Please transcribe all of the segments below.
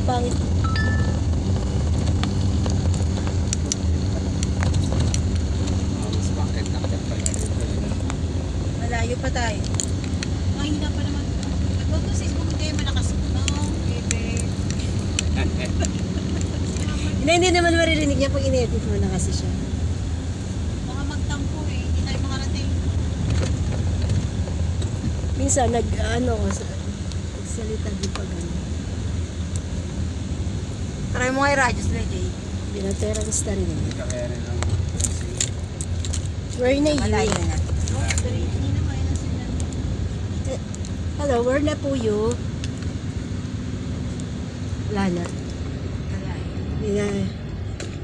pangit. Mas bakit nakita pala dito. Malayo pa tayo. Hindi na pa naman. Huwag mo sis, kung hindi malakas. No, bebe. Hindi naman maririnig niya pag in-edit mo na kasi siya. Baka magtampo eh. Hindi tayo makarating. Minsan nagsalita din pag ano. Try mo kay Rajos na, Jay. Binaterans na rin. Hindi ka kaya rin ang Where na Malayo you? na. No, hindi na kaya na sila. Hello, where na po you? Wala na.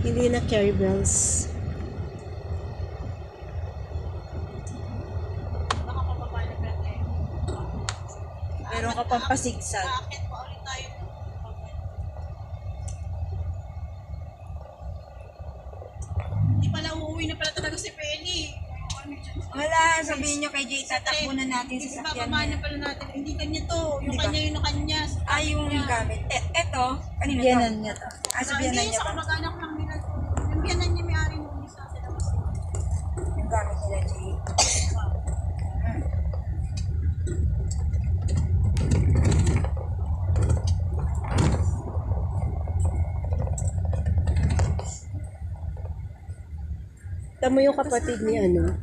Hindi na carry bells. Baka pababa na pwede. Meron ka pang pasigsag. Bakit pa ulit tayo? Hindi pala uuwi na pala talaga si Penny. Wala, sabihin nyo kay Jay, tatakbo na natin sa sakyan Bababa na niya. pala natin. Hindi kanya to. Yung Hindi ba? kanya yung kanya. Yung gamit. Eto, kanina to. Biyanan niya to. Sa biyanan Hindi, niya sa to. kamag-anak lang nila. Yung biyanan niya may-ari nung isa sila kasi. Yung gamit nila, Jay. Tamo yung kapatid ni ano.